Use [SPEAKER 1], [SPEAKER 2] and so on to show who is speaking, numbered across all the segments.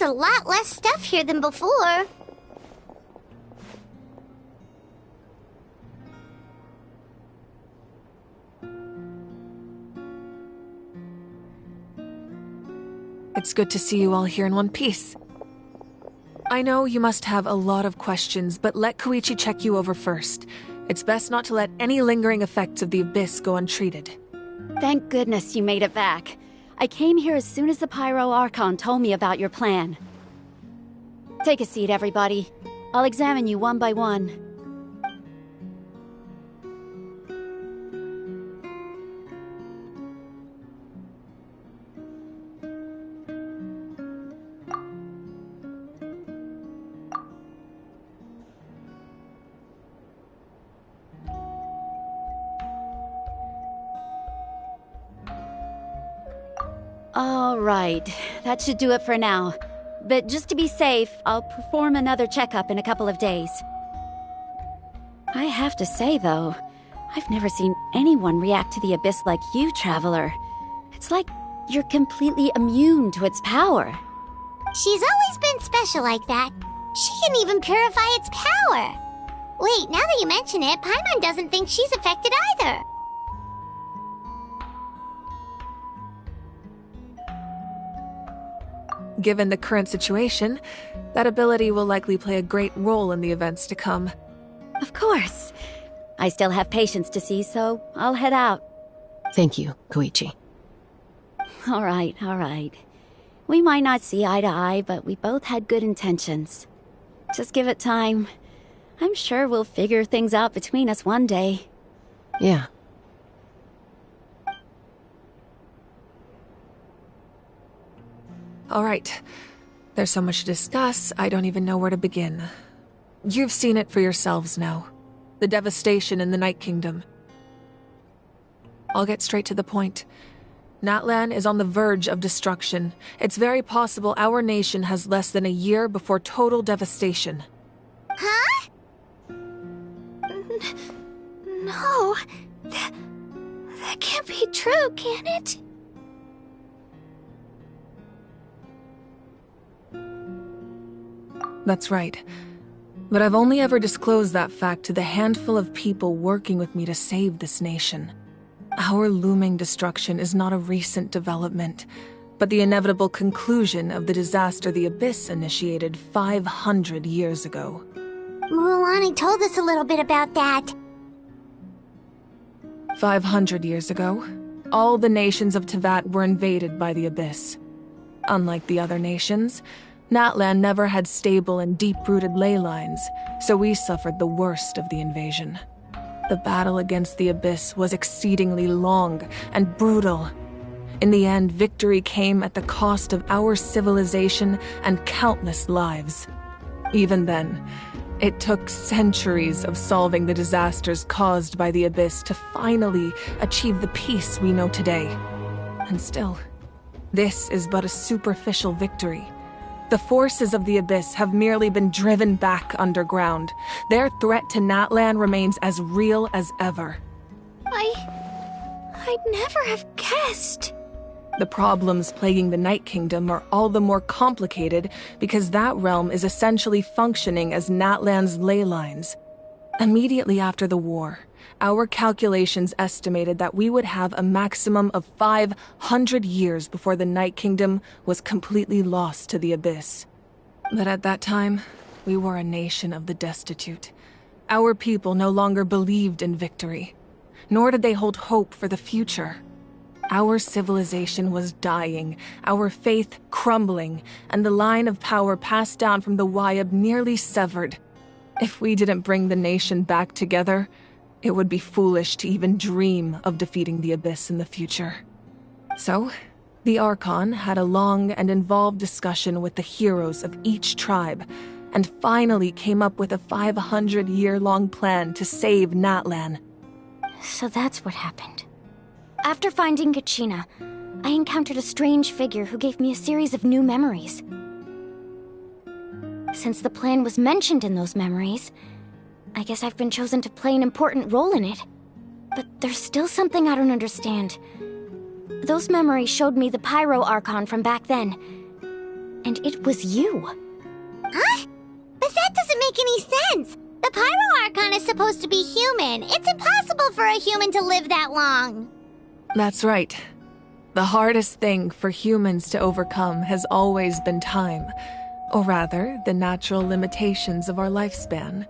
[SPEAKER 1] a lot less stuff here than before.
[SPEAKER 2] It's good to see you all here in one piece. I know you must have a lot of questions, but let Koichi check you over first. It's best not to let any lingering effects of the Abyss go untreated.
[SPEAKER 3] Thank goodness you made it back. I came here as soon as the Pyro Archon told me about your plan. Take a seat, everybody. I'll examine you one by one. All right, that should do it for now. But just to be safe, I'll perform another checkup in a couple of days. I have to say, though, I've never seen anyone react to the Abyss like you, Traveler. It's like you're completely immune to its power.
[SPEAKER 1] She's always been special like that. She can even purify its power. Wait, now that you mention it, Paimon doesn't think she's affected either.
[SPEAKER 2] Given the current situation, that ability will likely play a great role in the events to come.
[SPEAKER 3] Of course. I still have patients to see, so I'll head out.
[SPEAKER 4] Thank you, Koichi.
[SPEAKER 3] All right. We might not see eye to eye, but we both had good intentions. Just give it time. I'm sure we'll figure things out between us one day.
[SPEAKER 4] Yeah.
[SPEAKER 2] All right. There's so much to discuss, I don't even know where to begin. You've seen it for yourselves now. The devastation in the Night Kingdom. I'll get straight to the point. Natlan is on the verge of destruction. It's very possible our nation has less than a year before total devastation.
[SPEAKER 1] Huh? No. That can't be true, can it?
[SPEAKER 2] That's right. But I've only ever disclosed that fact to the handful of people working with me to save this nation. Our looming destruction is not a recent development, but the inevitable conclusion of the disaster the Abyss initiated 500 years ago.
[SPEAKER 1] Mualani told us a little bit about that.
[SPEAKER 2] 500 years ago, all the nations of Teyvat were invaded by the Abyss. Unlike the other nations, Natlan never had stable and deep-rooted ley lines, so we suffered the worst of the invasion. The battle against the Abyss was exceedingly long and brutal. In the end, victory came at the cost of our civilization and countless lives. Even then, it took centuries of solving the disasters caused by the Abyss to finally achieve the peace we know today. And still, this is but a superficial victory. The forces of the Abyss have merely been driven back underground. Their threat to Natlan remains as real as ever.
[SPEAKER 1] I'd never have guessed.
[SPEAKER 2] The problems plaguing the Night Kingdom are all the more complicated because that realm is essentially functioning as Natlan's ley lines. Immediately after the war, our calculations estimated that we would have a maximum of 500 years before the Night Kingdom was completely lost to the Abyss. But at that time, we were a nation of the destitute. Our people no longer believed in victory, nor did they hold hope for the future. Our civilization was dying, our faith crumbling, and the line of power passed down from the Wayab nearly severed. If we didn't bring the nation back together, it would be foolish to even dream of defeating the Abyss in the future. So, the Archon had a long and involved discussion with the heroes of each tribe, and finally came up with a 500-year-long plan to save Natlan.
[SPEAKER 1] So that's what happened. After finding Kachina, I encountered a strange figure who gave me a series of new memories. Since the plan was mentioned in those memories, I guess I've been chosen to play an important role in it. But there's still something I don't understand. Those memories showed me the Pyro Archon from back then.
[SPEAKER 5] and it was you.
[SPEAKER 1] Huh? But that doesn't make any sense. The Pyro Archon is supposed to be human. It's impossible for a human to live that long.
[SPEAKER 2] That's right. The hardest thing for humans to overcome has always been time, or rather, the natural limitations of our lifespan.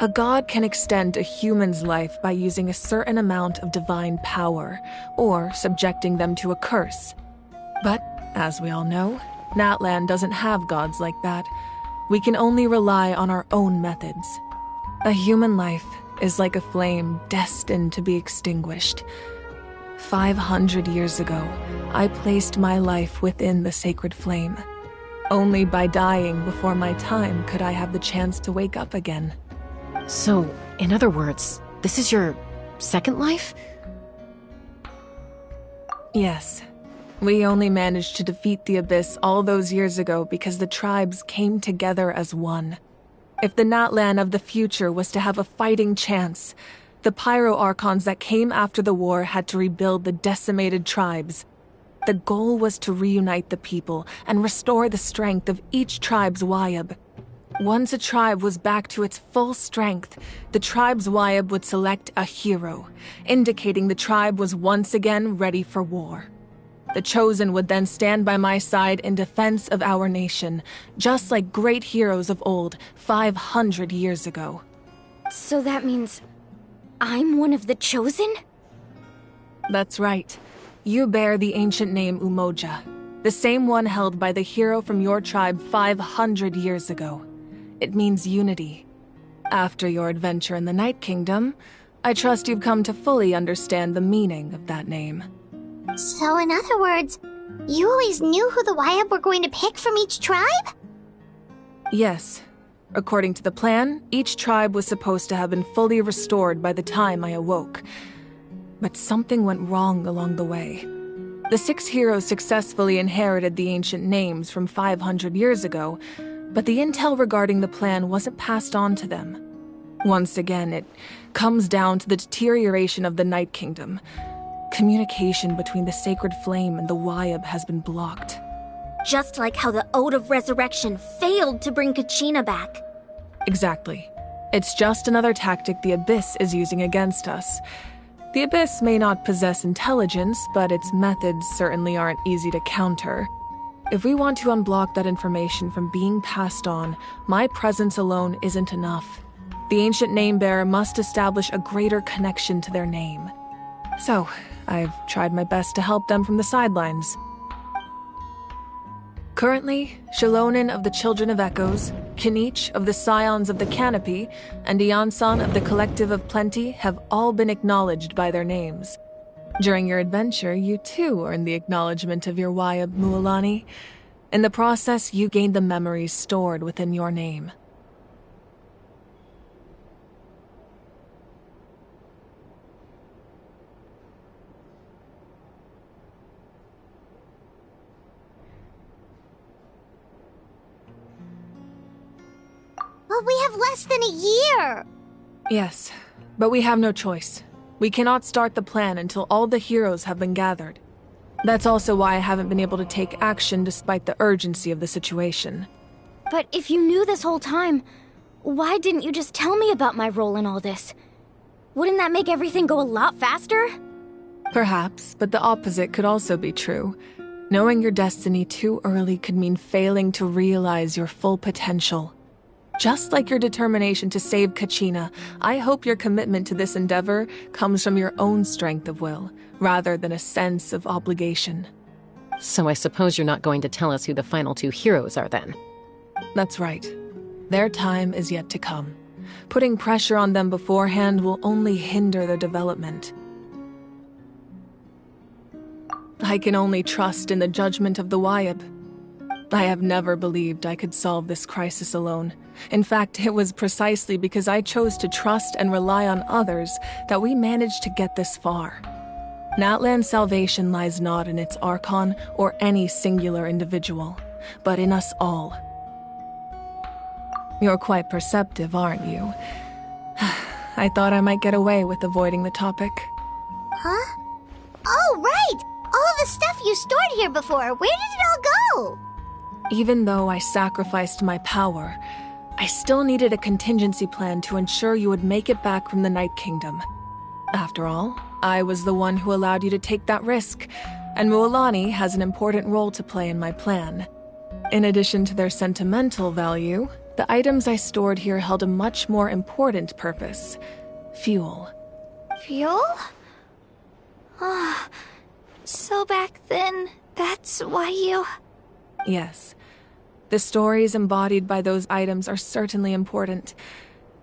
[SPEAKER 2] A god can extend a human's life by using a certain amount of divine power, or subjecting them to a curse. But, as we all know, Natlan doesn't have gods like that. We can only rely on our own methods. A human life is like a flame destined to be extinguished. 500 years ago, I placed my life within the sacred flame. Only by dying before my time could I have the chance to wake up again.
[SPEAKER 4] So, in other words, this is your second life?
[SPEAKER 2] Yes. We only managed to defeat the Abyss all those years ago because the tribes came together as one. If the Natlan of the future was to have a fighting chance, the Pyro Archons that came after the war had to rebuild the decimated tribes. The goal was to reunite the people and restore the strength of each tribe's Wyab. Once a tribe was back to its full strength, the tribe's Wyab would select a hero, indicating the tribe was once again ready for war. The Chosen would then stand by my side in defense of our nation, just like great heroes of old 500 years ago.
[SPEAKER 5] So that means I'm one of the Chosen?
[SPEAKER 2] That's right. You bear the ancient name Umoja, the same one held by the hero from your tribe 500 years ago. It means unity. After your adventure in the Night Kingdom, I trust you've come to fully understand the meaning of that name.
[SPEAKER 1] So in other words, you always knew who the Wyab were going to pick from each tribe?
[SPEAKER 2] Yes. According to the plan, each tribe was supposed to have been fully restored by the time I awoke. But something went wrong along the way. The 6 heroes successfully inherited the ancient names from 500 years ago, but the intel regarding the plan wasn't passed on to them. Once again, it comes down to the deterioration of the Night Kingdom. Communication between the Sacred Flame and the Wyab has been blocked.
[SPEAKER 5] Just like how the Ode of Resurrection failed to bring Kachina back.
[SPEAKER 2] Exactly. It's just another tactic the Abyss is using against us. The Abyss may not possess intelligence, but its methods certainly aren't easy to counter. If we want to unblock that information from being passed on, my presence alone isn't enough. The ancient name-bearer must establish a greater connection to their name. So, I've tried my best to help them from the sidelines. Currently, Shilonin of the Children of Echoes, Kinich of the Scions of the Canopy, and Iansan of the Collective of Plenty have all been acknowledged by their names. During your adventure, you too earned the acknowledgement of your Wyab, Mualani. In the process, you gained the memories stored within your name.
[SPEAKER 1] But we have less than a year!
[SPEAKER 2] Yes, but we have no choice. We cannot start the plan until all the heroes have been gathered. That's also why I haven't been able to take action despite the urgency of the situation.
[SPEAKER 5] But if you knew this whole time, why didn't you just tell me about my role in all this? Wouldn't that make everything go a lot faster?
[SPEAKER 2] Perhaps, but the opposite could also be true. Knowing your destiny too early could mean failing to realize your full potential. Just like your determination to save Kachina, I hope your commitment to this endeavor comes from your own strength of will, rather than a sense of obligation.
[SPEAKER 4] So I suppose you're not going to tell us who the final 2 heroes are then?
[SPEAKER 2] That's right. Their time is yet to come. Putting pressure on them beforehand will only hinder their development. I can only trust in the judgment of the Wyab. I have never believed I could solve this crisis alone. In fact, it was precisely because I chose to trust and rely on others that we managed to get this far. Natlan's salvation lies not in its Archon or any singular individual, but in us all. You're quite perceptive, aren't you? I thought I might get away with avoiding the topic.
[SPEAKER 1] Huh? Oh, right! All of the stuff you stored here before, where did it all go?
[SPEAKER 2] Even though I sacrificed my power, I still needed a contingency plan to ensure you would make it back from the Night Kingdom. After all, I was the one who allowed you to take that risk, and Mualani has an important role to play in my plan. In addition to their sentimental value, the items I stored here held a much more important purpose: fuel.
[SPEAKER 5] Fuel? Ah, so back then, that's why you...
[SPEAKER 2] Yes. The stories embodied by those items are certainly important,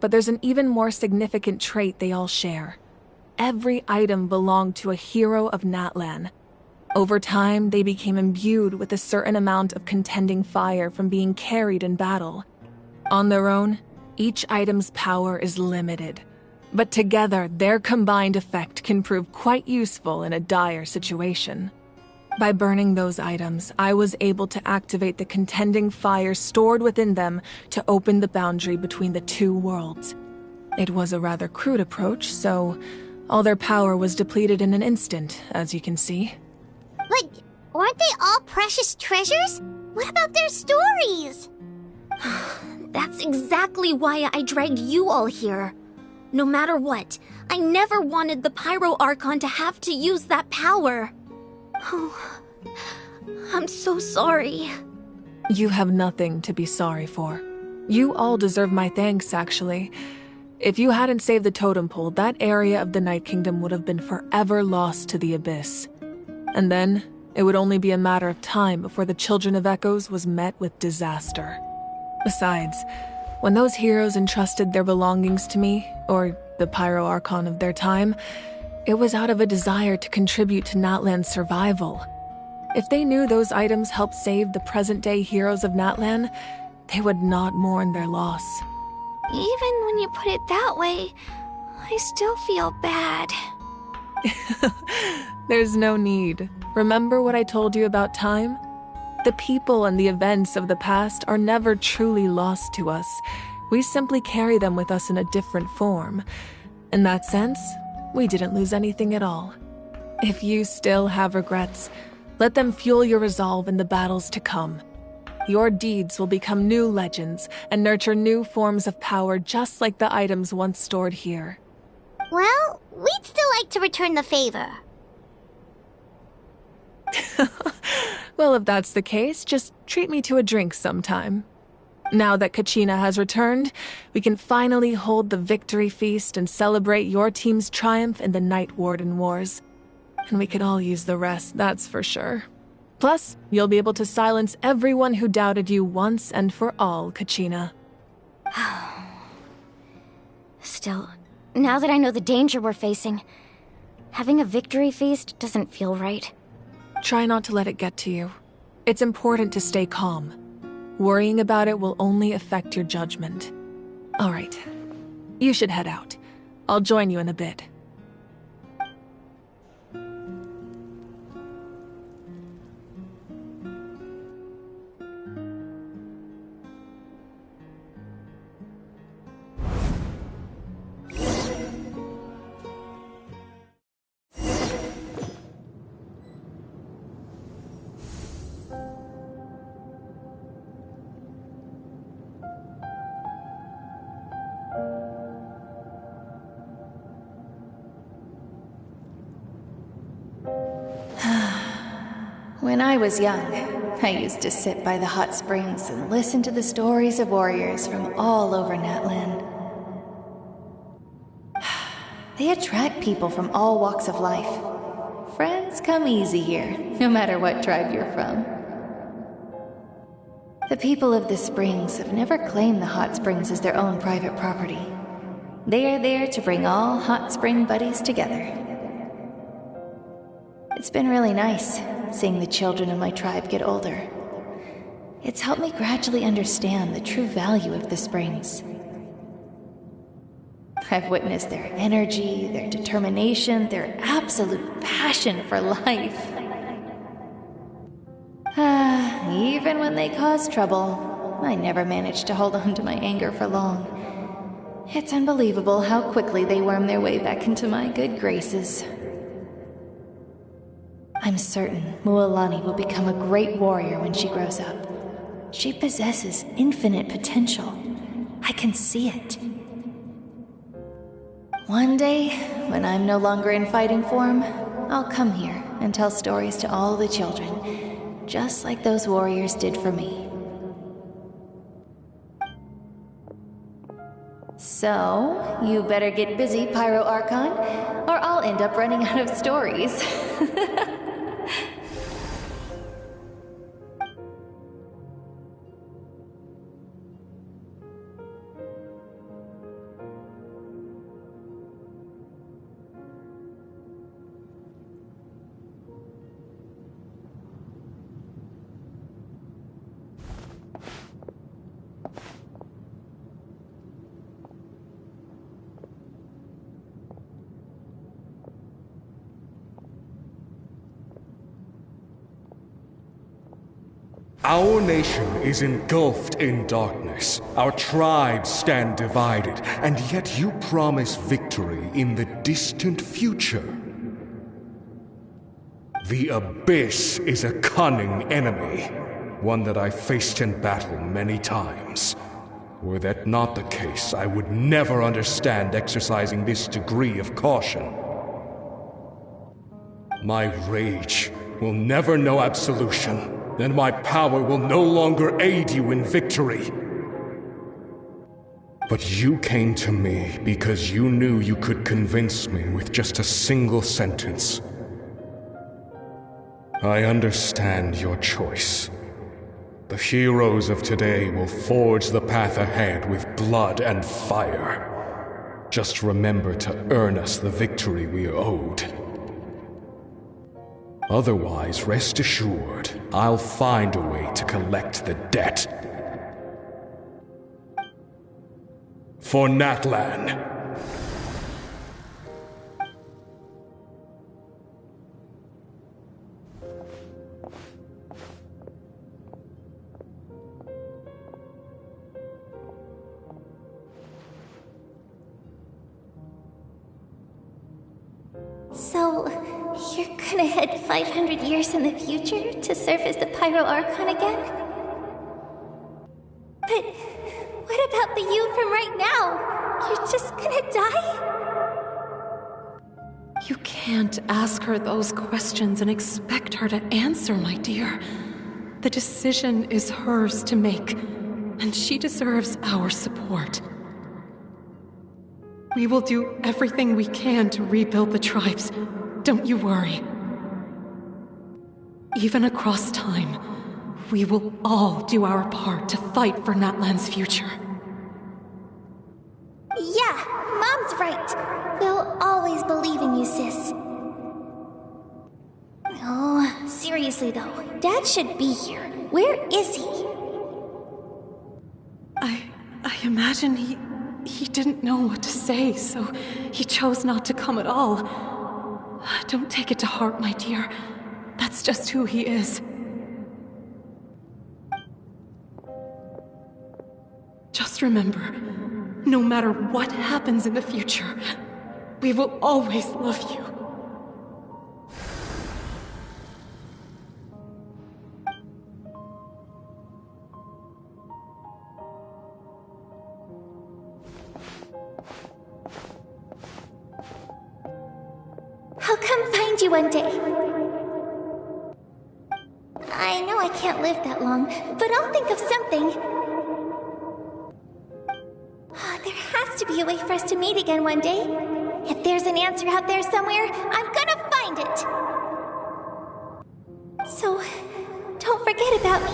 [SPEAKER 2] but there's an even more significant trait they all share. Every item belonged to a hero of Natlan. Over time, they became imbued with a certain amount of contending fire from being carried in battle. On their own, each item's power is limited, but together, their combined effect can prove quite useful in a dire situation. By burning those items, I was able to activate the contending fire stored within them to open the boundary between the two worlds. It was a rather crude approach, so all their power was depleted in an instant, as you can see.
[SPEAKER 1] But aren't they all precious treasures? What about their stories?
[SPEAKER 5] That's exactly why I dragged you all here. No matter what, I never wanted the Pyro Archon to have to use that power. Oh, I'm so sorry.
[SPEAKER 2] You have nothing to be sorry for. You all deserve my thanks, actually. If you hadn't saved the totem pole, that area of the Night Kingdom would have been forever lost to the abyss. And then, it would only be a matter of time before the Children of Echoes was met with disaster. Besides, when those heroes entrusted their belongings to me, or the Pyro Archon of their time, it was out of a desire to contribute to Natlan's survival. If they knew those items helped save the present-day heroes of Natlan, they would not mourn their loss.
[SPEAKER 5] Even when you put it that way, I still feel bad.
[SPEAKER 2] There's no need. Remember what I told you about time? The people and the events of the past are never truly lost to us. We simply carry them with us in a different form. In that sense, we didn't lose anything at all. If you still have regrets, let them fuel your resolve in the battles to come. Your deeds will become new legends and nurture new forms of power just like the items once stored here.
[SPEAKER 1] Well, we'd still like to return the favor.
[SPEAKER 2] Well, if that's the case, just treat me to a drink sometime. Now that Kachina has returned, we can finally hold the victory feast and celebrate your team's triumph in the Night Warden Wars. And we could all use the rest, that's for sure. Plus, you'll be able to silence everyone who doubted you once and for all, Kachina.
[SPEAKER 5] Still, now that I know the danger we're facing, having a victory feast doesn't feel right.
[SPEAKER 2] Try not to let it get to you. It's important to stay calm. Worrying about it will only affect your judgment. All right. You should head out. I'll join you in a bit.
[SPEAKER 6] When I was young, I used to sit by the hot springs and listen to the stories of warriors from all over Natlan. They attract people from all walks of life. Friends come easy here, no matter what tribe you're from. The people of the springs have never claimed the hot springs as their own private property. They are there to bring all hot spring buddies together. It's been really nice, seeing the children of my tribe get older. It's helped me gradually understand the true value of the springs. I've witnessed their energy, their determination, their absolute passion for life. Even when they cause trouble, I never managed to hold on to my anger for long. It's unbelievable how quickly they worm their way back into my good graces. I'm certain Mualani will become a great warrior when she grows up. She possesses infinite potential. I can see it. One day, when I'm no longer in fighting form, I'll come here and tell stories to all the children, just like those warriors did for me. So, you better get busy, Pyro Archon, or I'll end up running out of stories.
[SPEAKER 7] Our nation is engulfed in darkness. Our tribes stand divided, and yet you promise victory in the distant future. The Abyss is a cunning enemy, one that I faced in battle many times. Were that not the case, I would never understand exercising this degree of caution. My rage will never know absolution. Then my power will no longer aid you in victory. But you came to me because you knew you could convince me with just a single sentence. I understand your choice. The heroes of today will forge the path ahead with blood and fire. Just remember to earn us the victory we are owed. Otherwise, rest assured, I'll find a way to collect the debt. For Natlan.
[SPEAKER 5] So, you're gonna head 500 years in the future to serve as the Pyro Archon again? But what about the you from right now? You're just gonna die?
[SPEAKER 4] You can't ask her those questions and expect her to answer, my dear. The decision is hers to make, and she deserves our support. We will do everything we can to rebuild the tribes. Don't you worry. Even across time, we will all do our part to fight for Natlan's future.
[SPEAKER 5] Yeah, Mom's right. We'll always believe in you, sis. Oh, seriously though, Dad should be here. Where is he?
[SPEAKER 4] I imagine he didn't know what to say, so he chose not to come at all. Don't take it to heart, my dear. That's just who he is. Just remember, no matter what happens in the future, we will always love you.
[SPEAKER 5] I'll come find you one day. I know I can't live that long, but I'll think of something. There has to be a way for us to meet again one day. If there's an answer out there somewhere, I'm gonna find it. So, don't forget about me.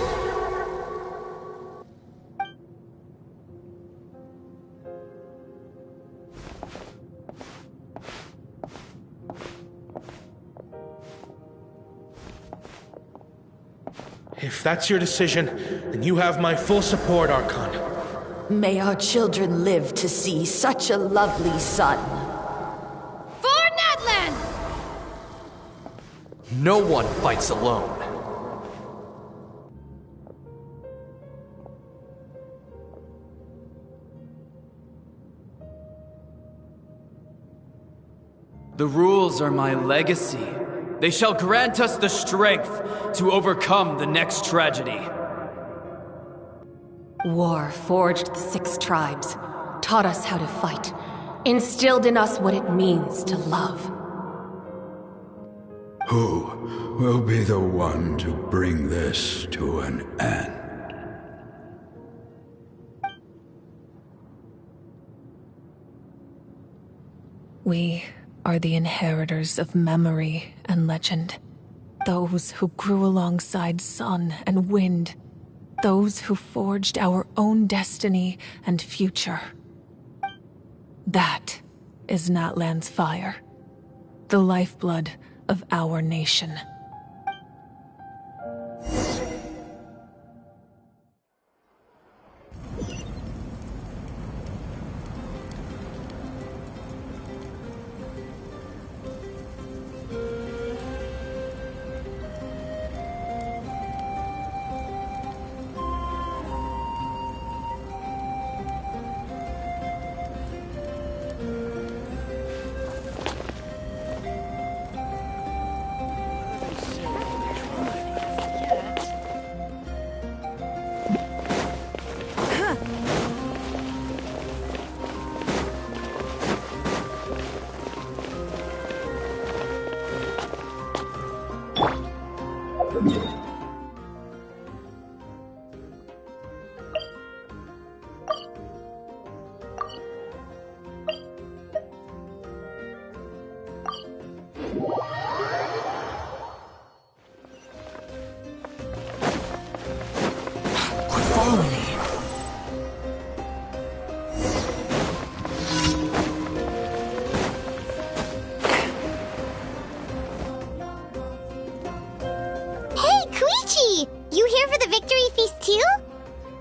[SPEAKER 8] If that's your decision, then you have my full support, Archon.
[SPEAKER 9] May our children live to see such a lovely son.
[SPEAKER 10] For Natlan!
[SPEAKER 11] No one fights alone. The rules are my legacy. They shall grant us the strength to overcome the next tragedy.
[SPEAKER 4] War forged the 6 tribes, taught us how to fight, instilled in us what it means to love.
[SPEAKER 12] Who will be the one to bring this to an end?
[SPEAKER 2] We are the inheritors of memory and legend. Those who grew alongside sun and wind. Those who forged our own destiny and future. That is Natlan's fire. The lifeblood of our nation.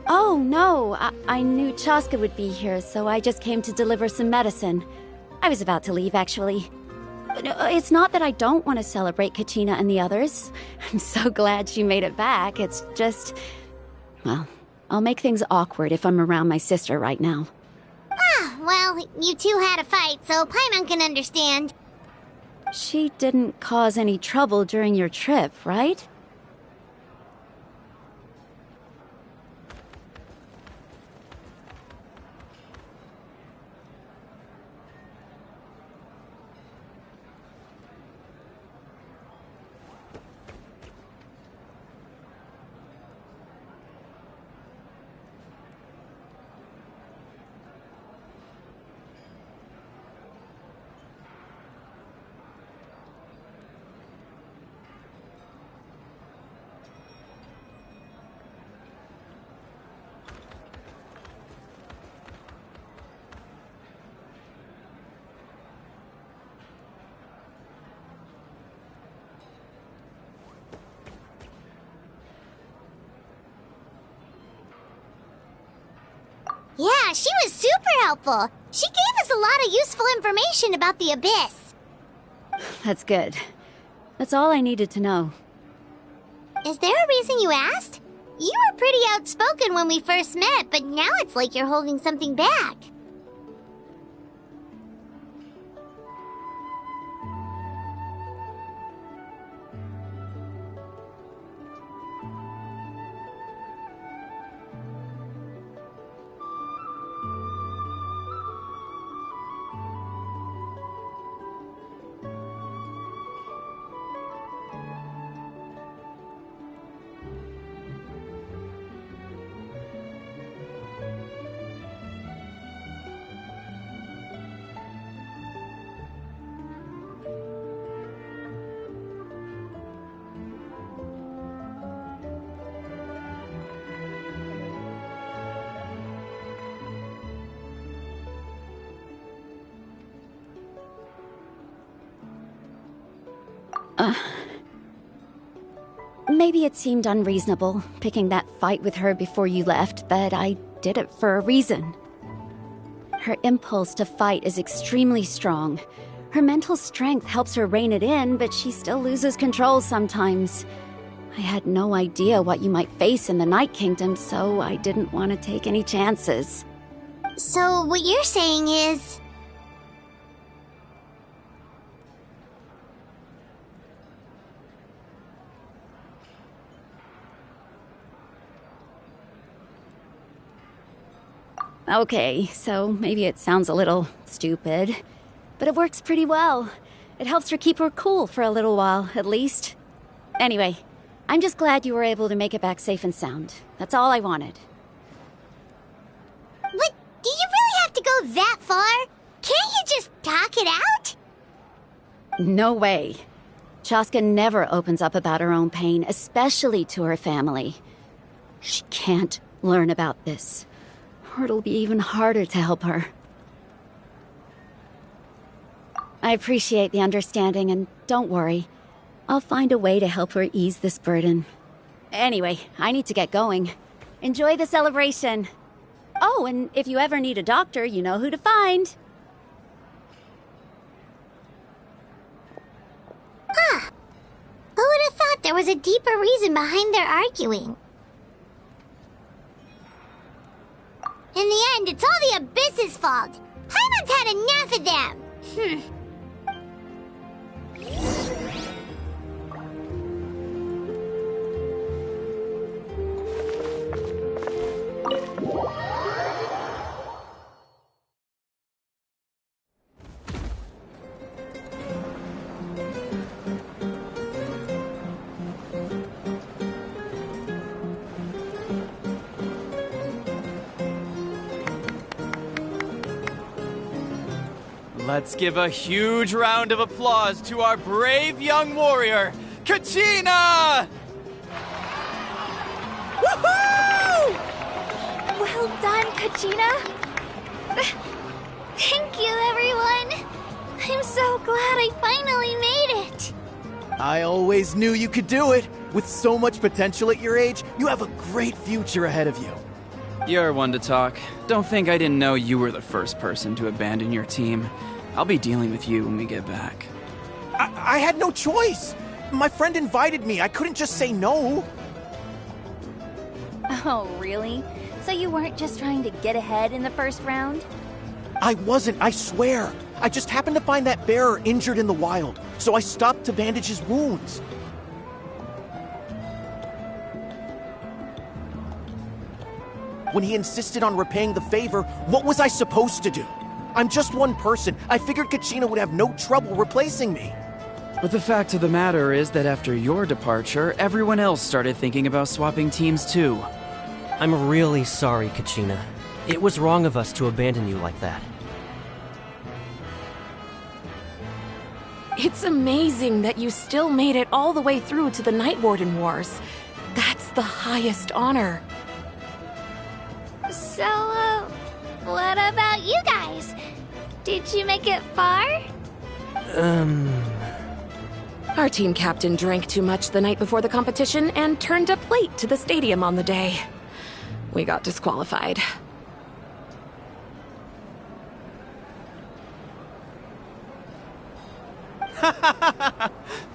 [SPEAKER 3] Oh, no. I knew Chaska would be here, so I just came to deliver some medicine. I was about to leave, actually. It's not that I don't want to celebrate Kachina and the others. I'm so glad she made it back. It's just... well, I'll make things awkward if I'm around my sister right now.
[SPEAKER 1] Ah, well, you two had a fight, so Paimon can understand.
[SPEAKER 3] She didn't cause any trouble during your trip, right?
[SPEAKER 1] Yeah, she was super helpful. She gave us a lot of useful information about the Abyss.
[SPEAKER 3] That's good. That's all I needed to know.
[SPEAKER 1] Is there a reason you asked? You were pretty outspoken when we first met, but now it's like you're holding something back.
[SPEAKER 3] Maybe it seemed unreasonable, picking that fight with her before you left, but I did it for a reason. Her impulse to fight is extremely strong. Her mental strength helps her rein it in, but she still loses control sometimes. I had no idea what you might face in the Night Kingdom, so I didn't want to take any chances.
[SPEAKER 1] So what you're saying is...
[SPEAKER 3] Okay, so maybe it sounds a little stupid, but it works pretty well. It helps her keep her cool for a little while, at least. Anyway, I'm just glad you were able to make it back safe and sound. That's all I wanted.
[SPEAKER 1] But do you really have to go that far? Can't you just talk it out?
[SPEAKER 3] No way. Chaska never opens up about her own pain, especially to her family. She can't learn about this, or it'll be even harder to help her. I appreciate the understanding, and don't worry. I'll find a way to help her ease this burden. Anyway, I need to get going. Enjoy the celebration. Oh, and if you ever need a doctor, you know who to find.
[SPEAKER 1] Huh. Who would have thought there was a deeper reason behind their arguing? In the end, it's all the Abyss's fault. Paimon's had enough of them.
[SPEAKER 11] Let's give a huge round of applause to our brave young warrior, Kachina! Woohoo!
[SPEAKER 5] Well done, Kachina. Thank you, everyone. I'm so glad I finally made it.
[SPEAKER 13] I always knew you could do it. With so much potential at your age, you have a great future ahead of you.
[SPEAKER 11] You're one to talk. Don't think I didn't know you were the first person to abandon your team. I'll be dealing with you when we get back.
[SPEAKER 13] I had no choice. My friend invited me. I couldn't just say no.
[SPEAKER 5] Oh, really? So you weren't just trying to get ahead in the first round?
[SPEAKER 13] I wasn't, I swear. I just happened to find that bearer injured in the wild, so I stopped to bandage his wounds. When he insisted on repaying the favor, what was I supposed to do? I'm just one person. I figured Kachina would have no trouble replacing me.
[SPEAKER 11] But the fact of the matter is that after your departure, everyone else started thinking about swapping teams too.
[SPEAKER 14] I'm really sorry, Kachina. It was wrong of us to abandon you like that.
[SPEAKER 4] It's amazing that you still made it all the way through to the Night Warden Wars. That's the highest honor.
[SPEAKER 5] So, what about you guys? Did you make it far?
[SPEAKER 4] Our team captain drank too much the night before the competition and turned up late to the stadium on the day. We got disqualified.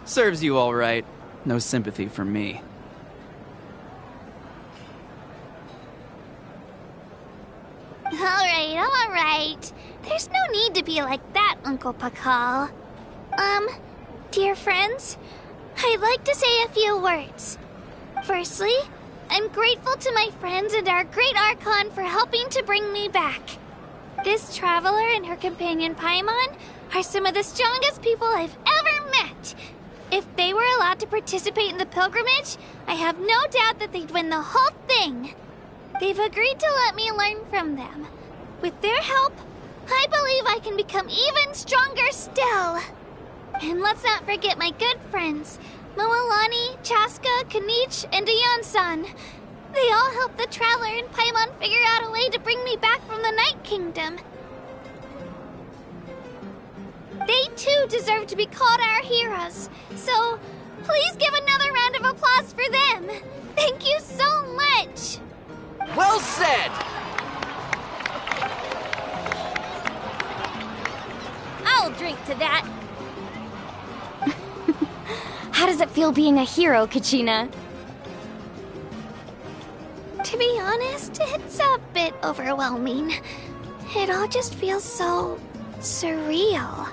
[SPEAKER 11] Serves you all right. No sympathy from me.
[SPEAKER 5] Alright. There's no need to be like that, Uncle Pakal. Dear friends, I'd like to say a few words. Firstly, I'm grateful to my friends and our great Archon for helping to bring me back. This traveler and her companion Paimon are some of the strongest people I've ever met. If they were allowed to participate in the pilgrimage, I have no doubt that they'd win the whole thing. They've agreed to let me learn from them. With their help, I believe I can become even stronger still. And let's not forget my good friends, Moalani, Chaska, Kanich, and Aeon-san. They all helped the Traveler and Paimon figure out a way to bring me back from the Night Kingdom. They too deserve to be called our heroes, so please give another round of applause for them. Thank you so much.
[SPEAKER 13] Well said!
[SPEAKER 5] I'll drink to that. How does it feel being a hero, Kachina? To be honest, it's a bit overwhelming. It all just feels so surreal.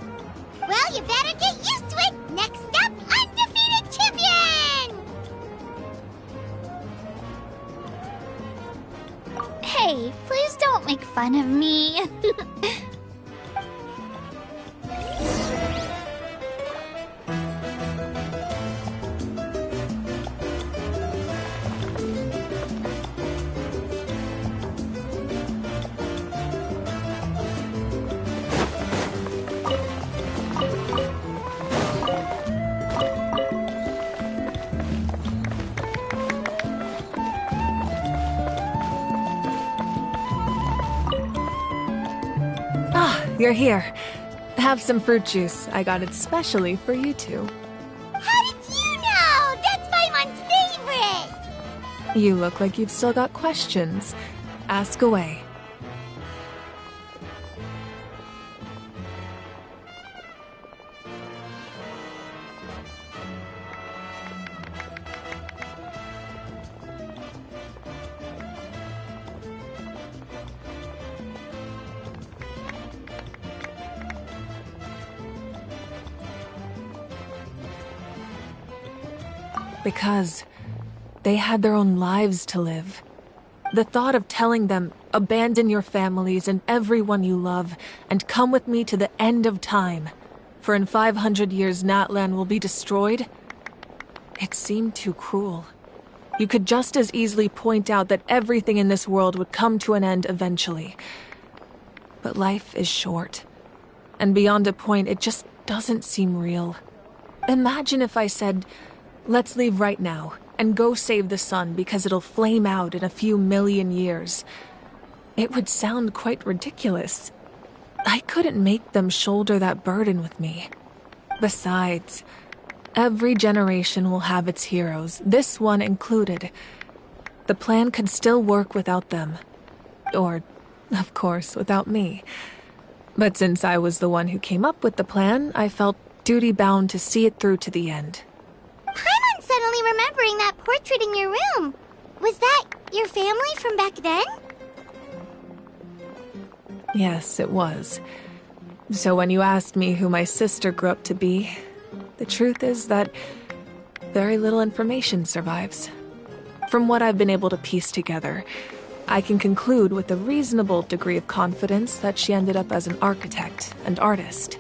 [SPEAKER 1] Well, you better get used to it. Next up, undefeated champion!
[SPEAKER 5] Hey, please don't make fun of me.
[SPEAKER 2] You're here. Have some fruit juice. I got it specially for you two.
[SPEAKER 1] How did you know? That's Paimon's favorite!
[SPEAKER 2] You look like you've still got questions. Ask away. Because they had their own lives to live. The thought of telling them, abandon your families and everyone you love, and come with me to the end of time, for in 500 years Natlan will be destroyed, it seemed too cruel. You could just as easily point out that everything in this world would come to an end eventually. But life is short, and beyond a point it just doesn't seem real. Imagine if I said, let's leave right now, and go save the sun because it'll flame out in a few million years. It would sound quite ridiculous. I couldn't make them shoulder that burden with me. Besides, every generation will have its heroes, this one included. The plan could still work without them. Or, of course, without me. But since I was the one who came up with the plan, I felt duty-bound to see it through to the end.
[SPEAKER 1] Paimon's suddenly remembering that portrait in your room. Was that your family from back then?
[SPEAKER 2] Yes, it was. So when you asked me who my sister grew up to be, the truth is that very little information survives. From what I've been able to piece together, I can conclude with a reasonable degree of confidence that she ended up as an architect and artist.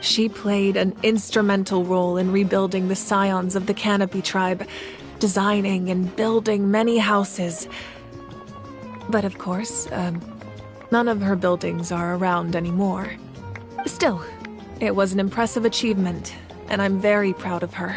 [SPEAKER 2] She played an instrumental role in rebuilding the scions of the Canopy tribe, designing and building many houses. But of course, none of her buildings are around anymore. Still, it was an impressive achievement, and I'm very proud of her.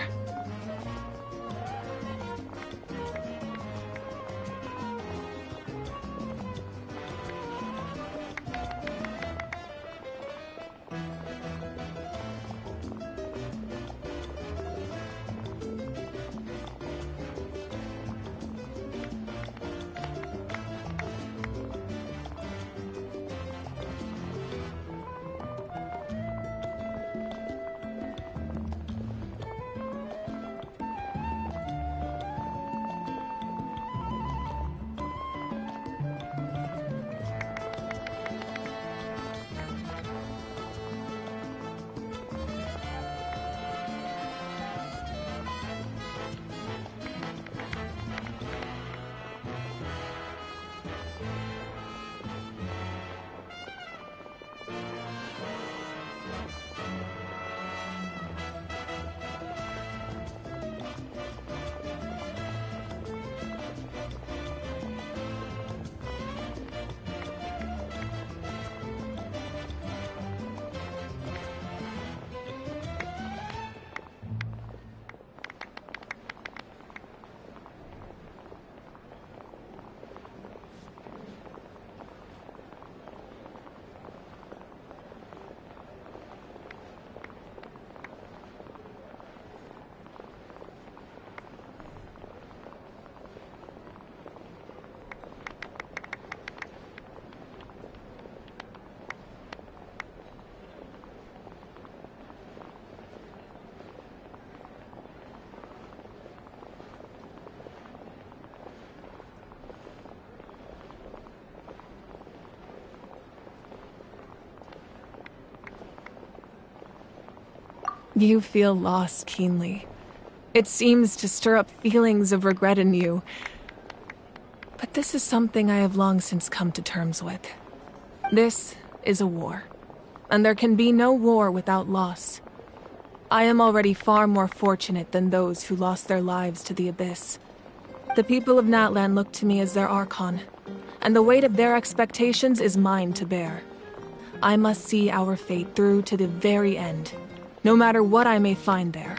[SPEAKER 2] You feel loss keenly. It seems to stir up feelings of regret in you. But this is something I have long since come to terms with. This is a war, and there can be no war without loss. I am already far more fortunate than those who lost their lives to the Abyss. The people of Natlan look to me as their Archon, and the weight of their expectations is mine to bear. I must see our fate through to the very end, no matter what I may find there.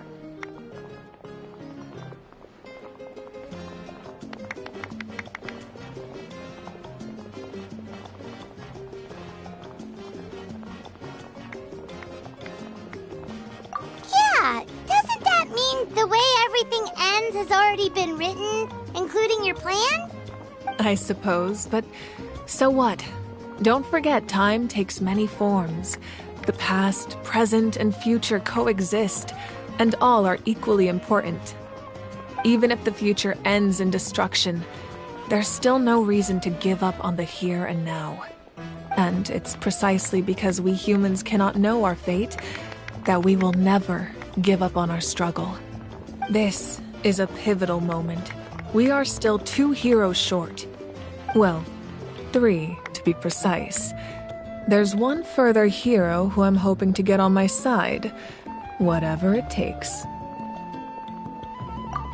[SPEAKER 1] Yeah, doesn't that mean the way everything ends has already been written, including your plan?
[SPEAKER 2] I suppose, but so what? Don't forget, time takes many forms. The past, present, and future coexist, and all are equally important. Even if the future ends in destruction, there's still no reason to give up on the here and now. And it's precisely because we humans cannot know our fate that we will never give up on our struggle. This is a pivotal moment. We are still 2 heroes short. Well, 3 to be precise. There's one further hero who I'm hoping to get on my side, whatever it takes.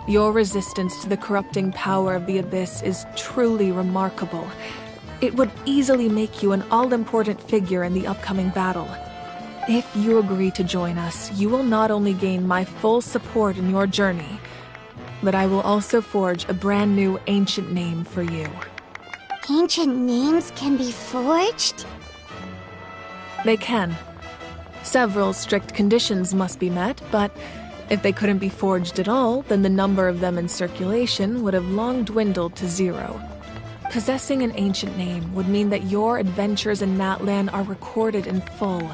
[SPEAKER 2] Your resistance to the corrupting power of the Abyss is truly remarkable. It would easily make you an all-important figure in the upcoming battle. If you agree to join us, you will not only gain my full support in your journey, but I will also forge a brand new ancient name for you.
[SPEAKER 1] Ancient names can be forged?
[SPEAKER 2] They can. Several strict conditions must be met, but if they couldn't be forged at all, then the number of them in circulation would have long dwindled to 0. Possessing an ancient name would mean that your adventures in Natlan are recorded in full.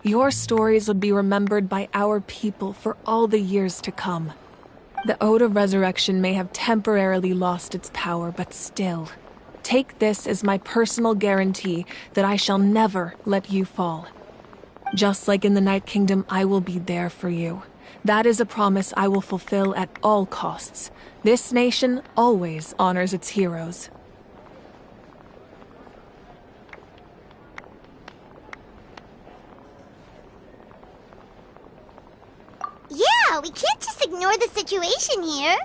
[SPEAKER 2] Your stories would be remembered by our people for all the years to come. The Ode of Resurrection may have temporarily lost its power, but still, take this as my personal guarantee that I shall never let you fall. Just like in the Night Kingdom, I will be there for you. That is a promise I will fulfill at all costs. This nation always honors its heroes.
[SPEAKER 1] Yeah, we can't just ignore the situation here.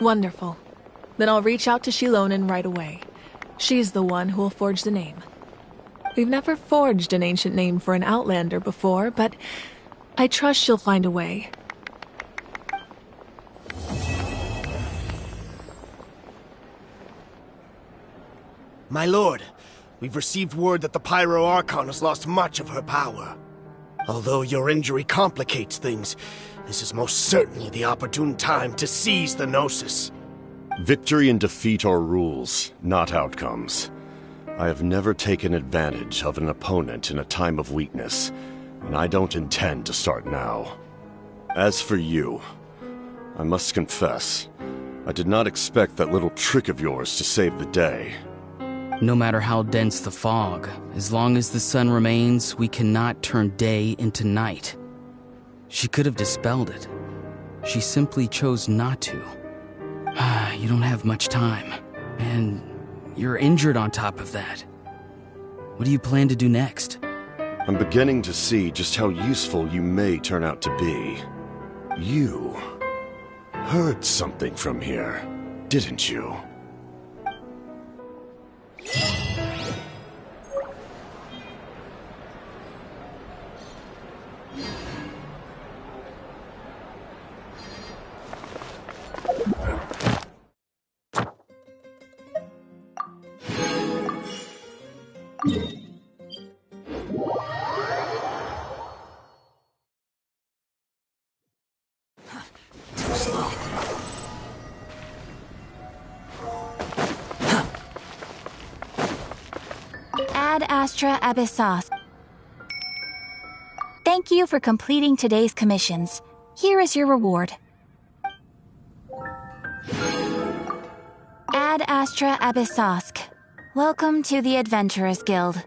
[SPEAKER 2] Wonderful. Then I'll reach out to Shilonen right away. She's the one who will forge the name. We've never forged an ancient name for an Outlander before, but I trust she'll find a way.
[SPEAKER 13] My lord, we've received word that the Pyro Archon has lost much of her power. Although your injury complicates things, this is most certainly the opportune time to seize the Gnosis.
[SPEAKER 15] Victory and defeat are rules, not outcomes. I have never taken advantage of an opponent in a time of weakness, and I don't intend to start now. As for you, I must confess, I did not expect that little trick of yours to save the day.
[SPEAKER 16] No matter how dense the fog, as long as the sun remains, we cannot turn day into night. She could have dispelled it. She simply chose not to. You don't have much time, and you're injured on top of that. What do you plan to do next?
[SPEAKER 15] I'm beginning to see just how useful you may turn out to be. You heard something from here, didn't you?
[SPEAKER 17] Ad Astra Abyssos. Thank you for completing today's commissions. Here is your reward. Ad Astra Abyssosk. Welcome to the Adventurers Guild.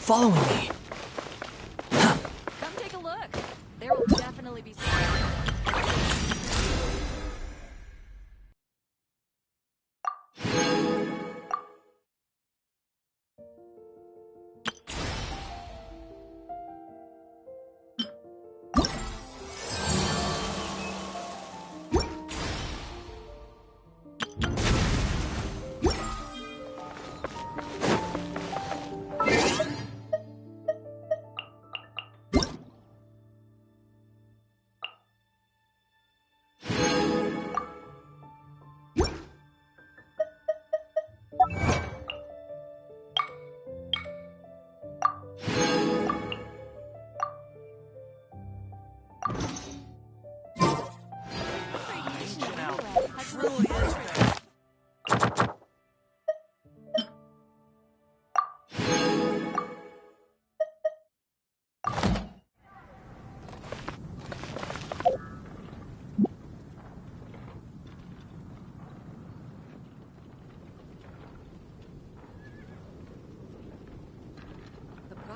[SPEAKER 14] following me.
[SPEAKER 3] Come take a look. There will definitely be some.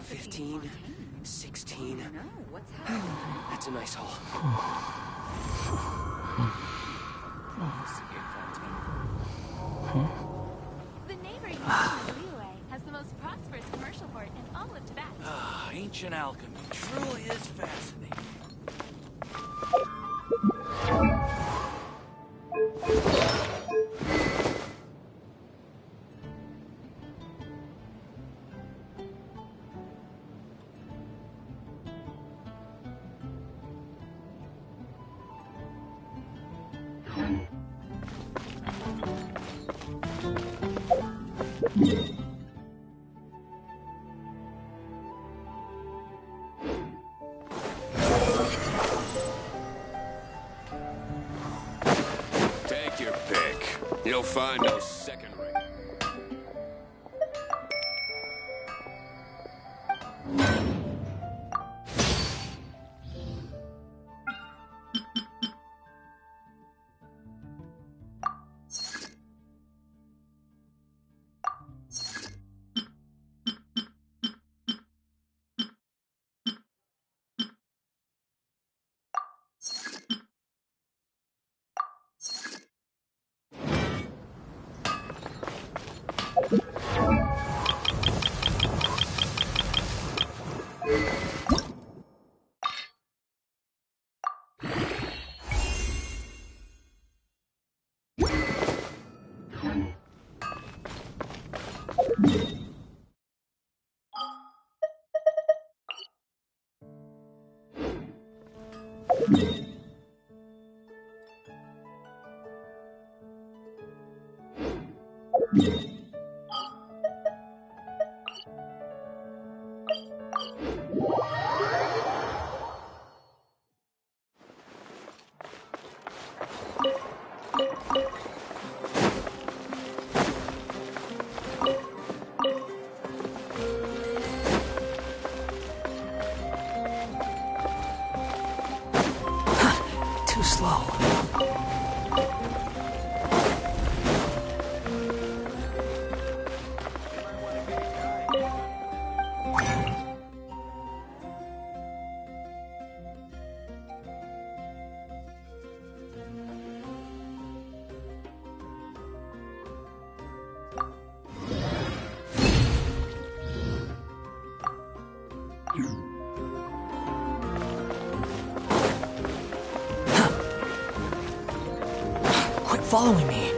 [SPEAKER 14] $15, $16. That's a nice haul.
[SPEAKER 18] The neighboring nation of Liyue has the most prosperous commercial port in all of Tibet.
[SPEAKER 19] Ancient alchemy truly is fascinating.
[SPEAKER 20] Take your pick. You'll find no second ring.
[SPEAKER 14] Too slow. Quit following me.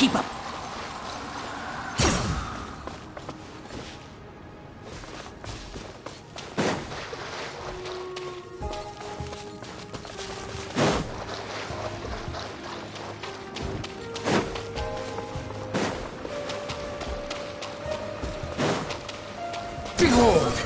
[SPEAKER 9] Keep up.
[SPEAKER 7] Behold!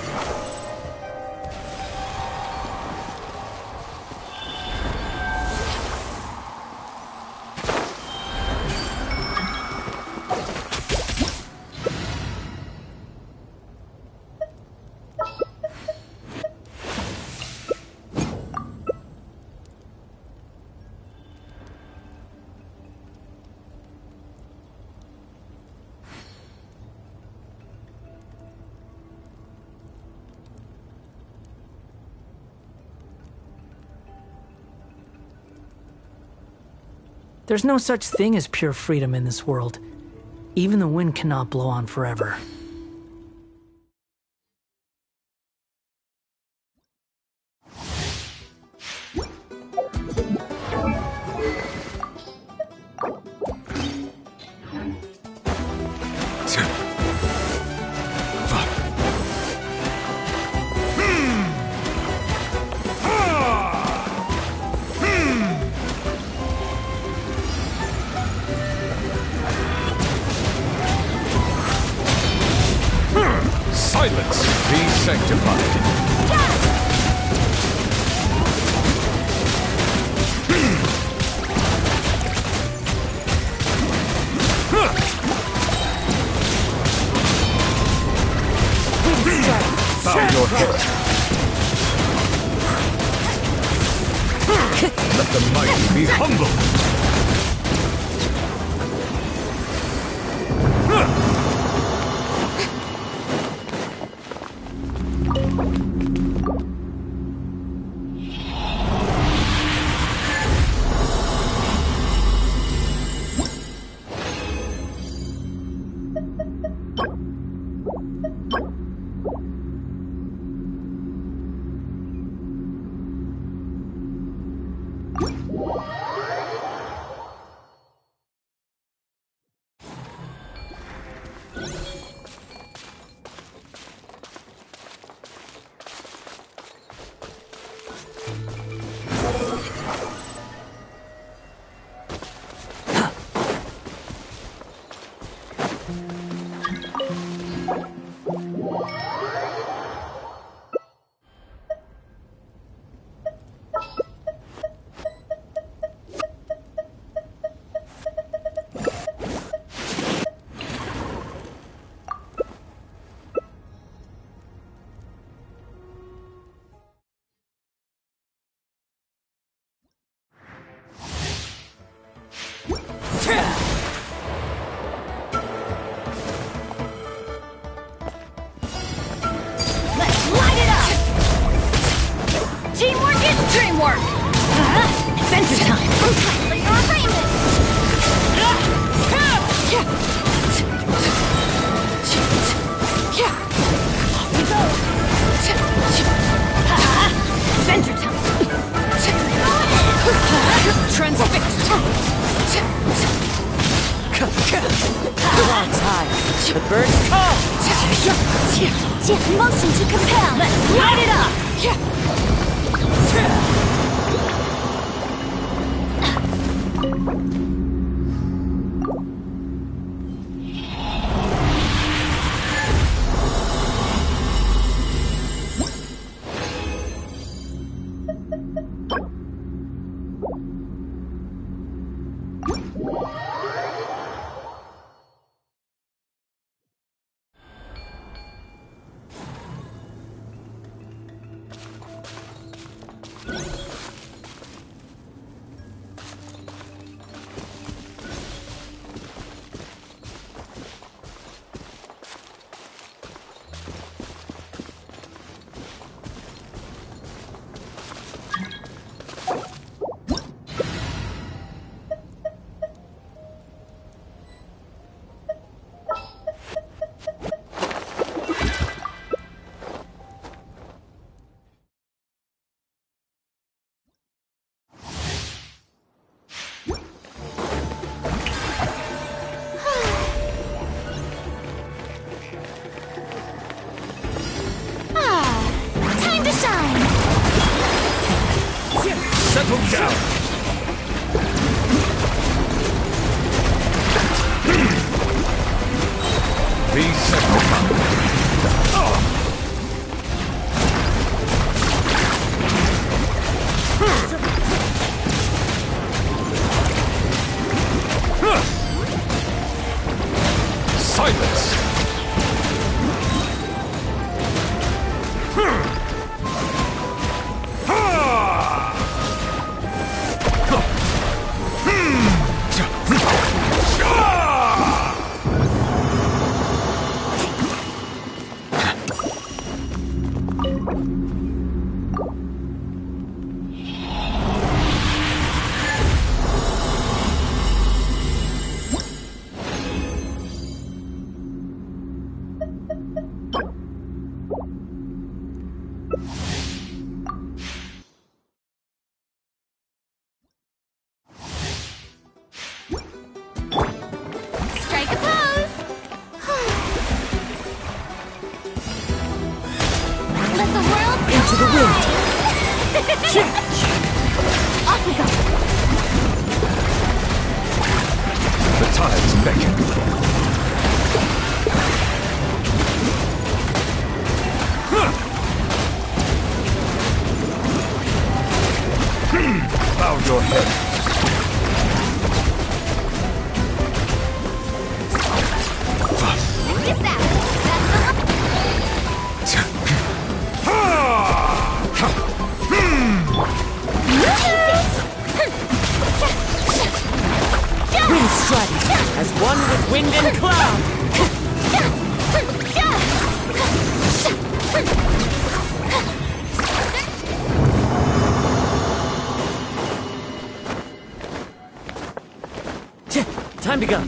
[SPEAKER 21] There's no such thing as pure freedom in this world. Even the wind cannot blow on forever.
[SPEAKER 7] Silence, be sanctified. Bow your head. Let the mighty be humble.
[SPEAKER 10] Dreamwork! Adventure time! For your arraignment! Off we go! Adventure time! Transfixed!
[SPEAKER 9] Flies high. The birds call.
[SPEAKER 10] Motion to compel! Let's light it up!
[SPEAKER 7] Be sacrificed. Silence!
[SPEAKER 5] Strike a pose! Let the world go!
[SPEAKER 21] Into the wind!
[SPEAKER 5] Off we go!
[SPEAKER 7] The tides beckon. Bow your head.
[SPEAKER 5] Kiss that!
[SPEAKER 21] Wind strike, as one with wind and cloud! Time to go.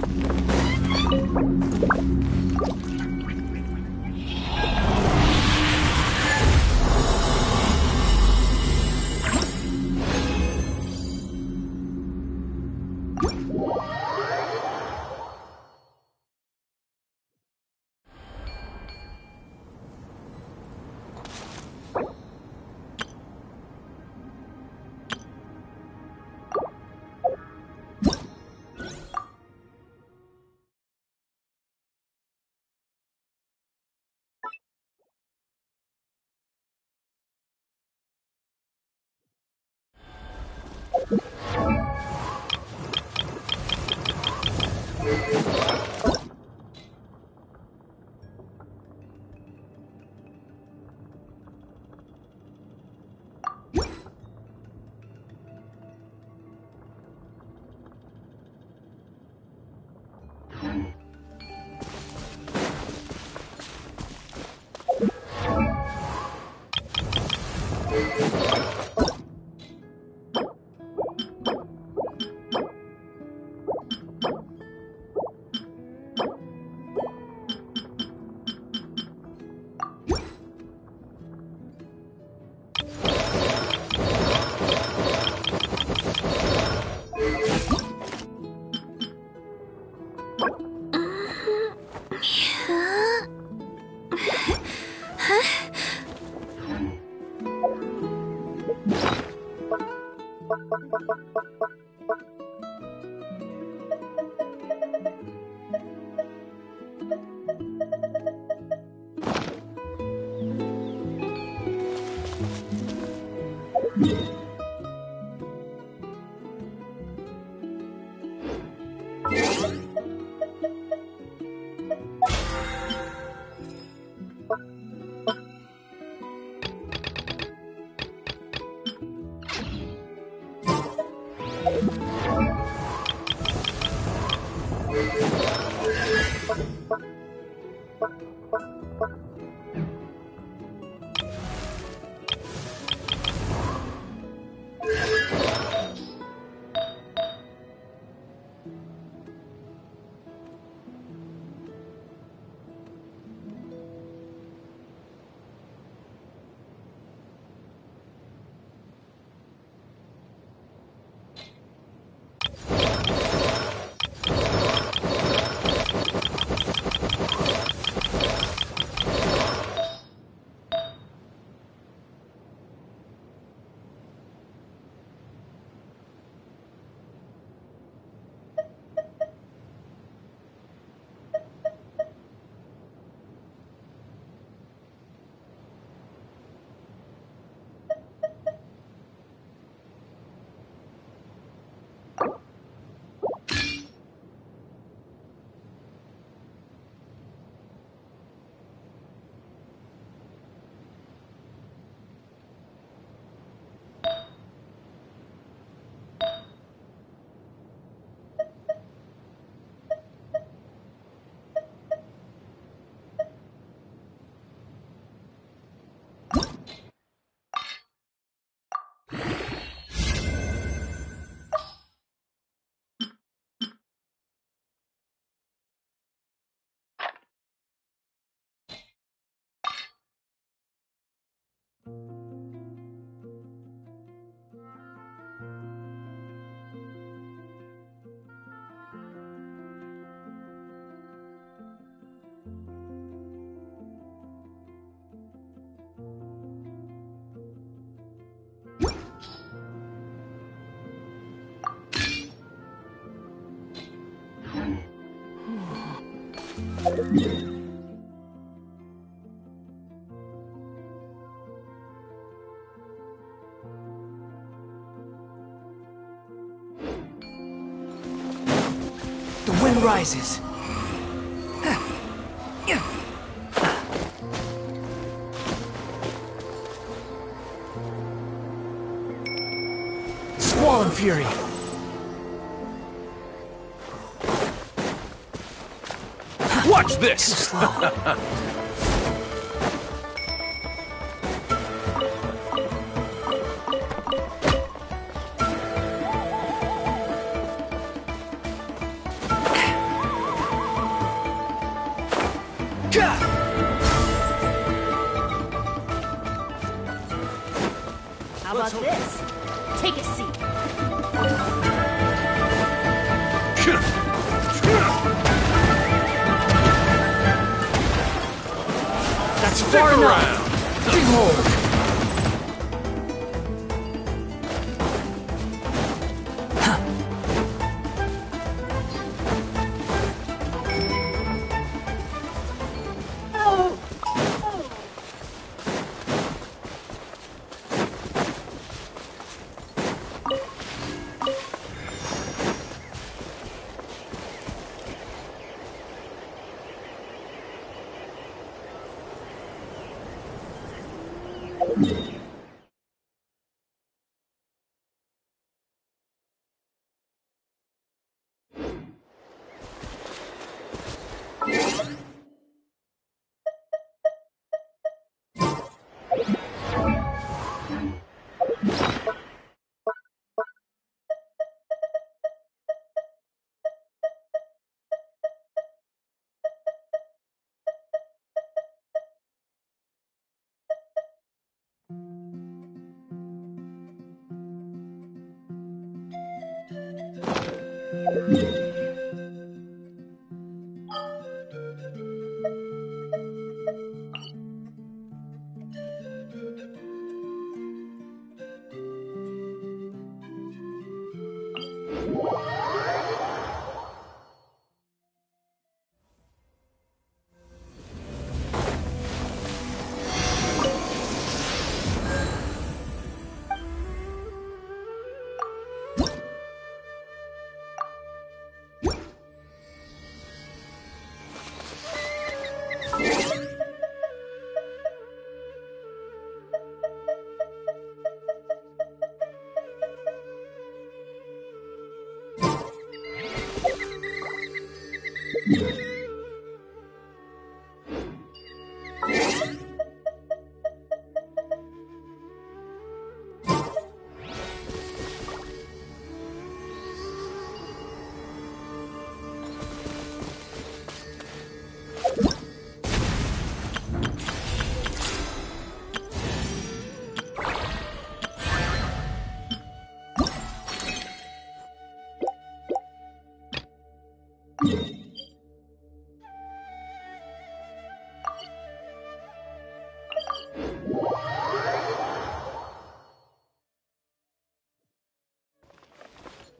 [SPEAKER 21] The wind rises. Squall and fury.
[SPEAKER 19] Watch this!
[SPEAKER 21] Too slow.
[SPEAKER 10] How about this? Take a seat.
[SPEAKER 21] That's far enough. Behold.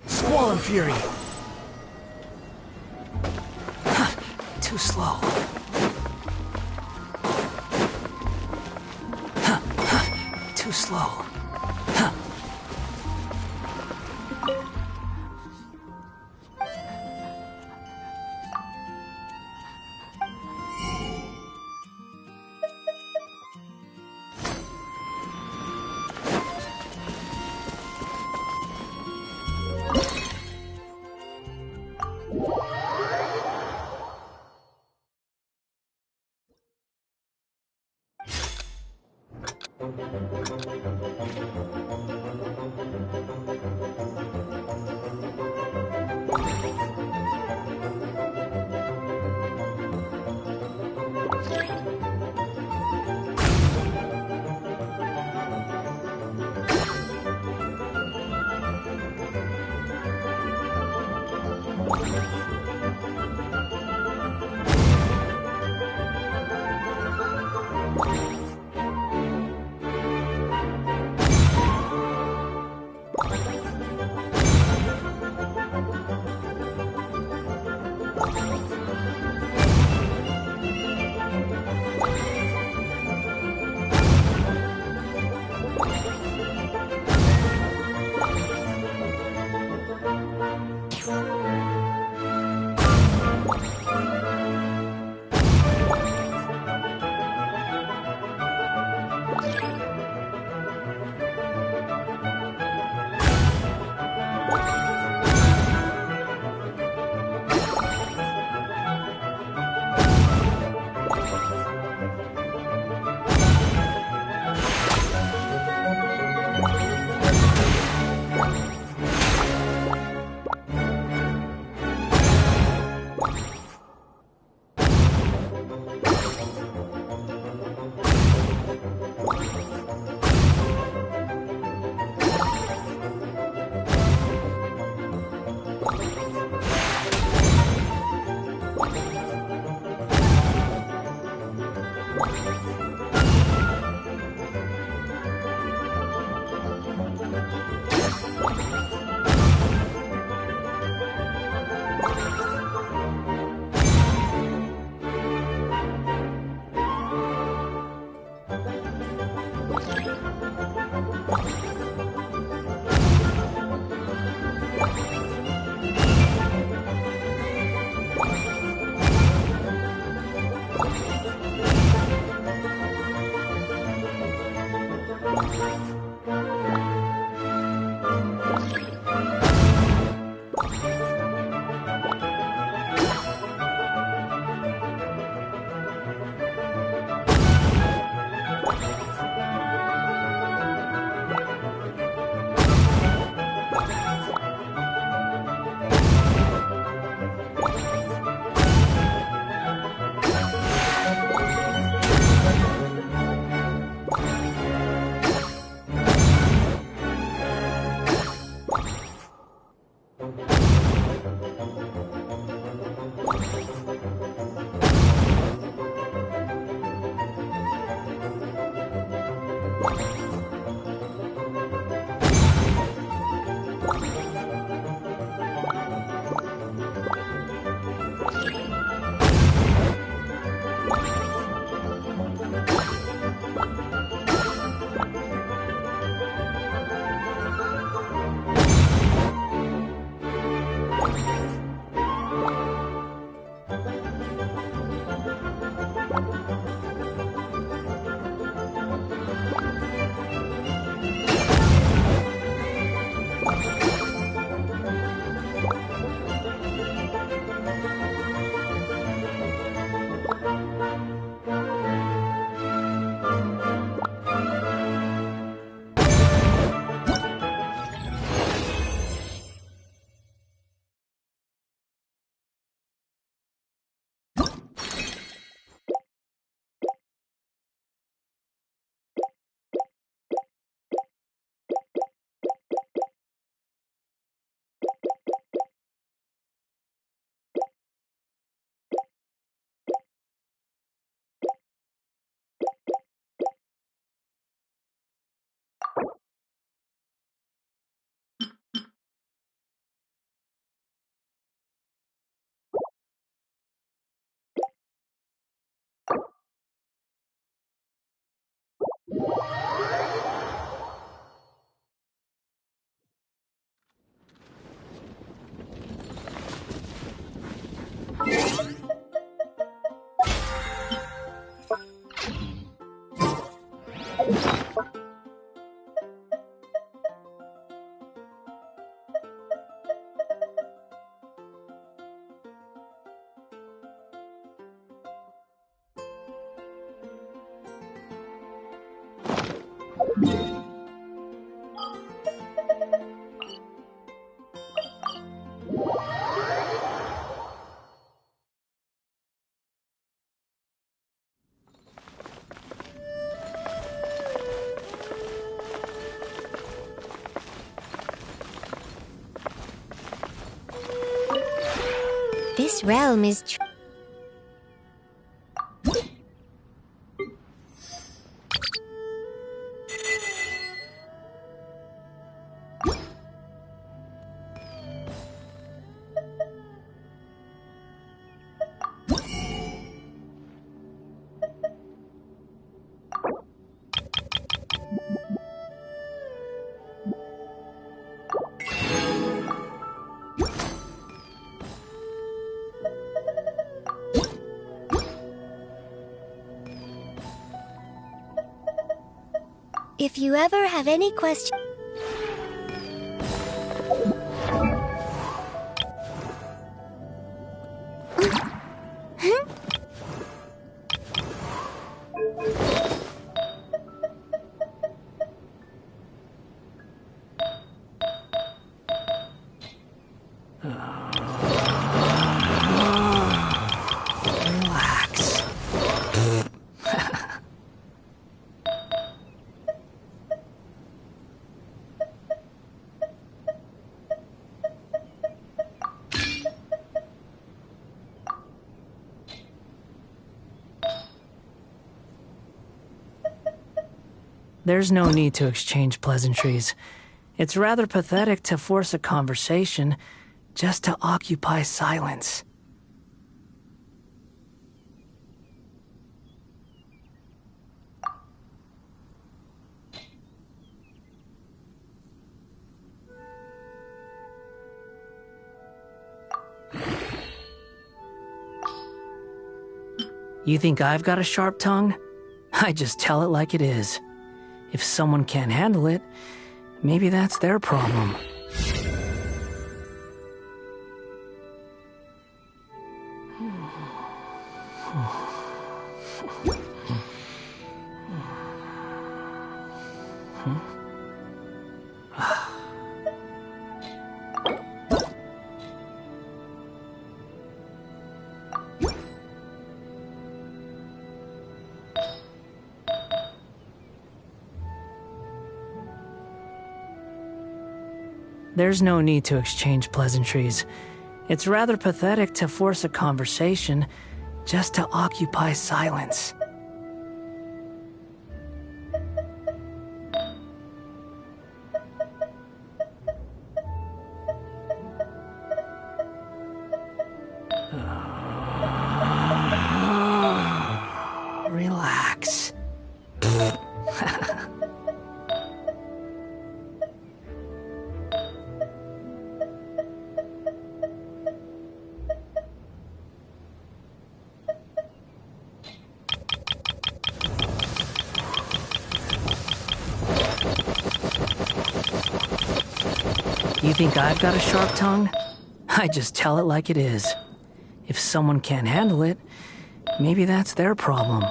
[SPEAKER 21] Squall and fury. Too slow. Too slow.
[SPEAKER 1] This realm is If you ever have any questions...
[SPEAKER 21] Relax. There's no need to exchange pleasantries. It's rather pathetic to force a conversation just to occupy silence. You think I've got a sharp tongue? I just tell it like it is. If someone can't handle it, maybe that's their problem. There's no need to exchange pleasantries. It's rather pathetic to force a conversation just to occupy silence. Relax. You think I've got a sharp tongue? I just tell it like it is. If someone can't handle it, maybe that's their problem.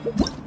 [SPEAKER 1] Huh?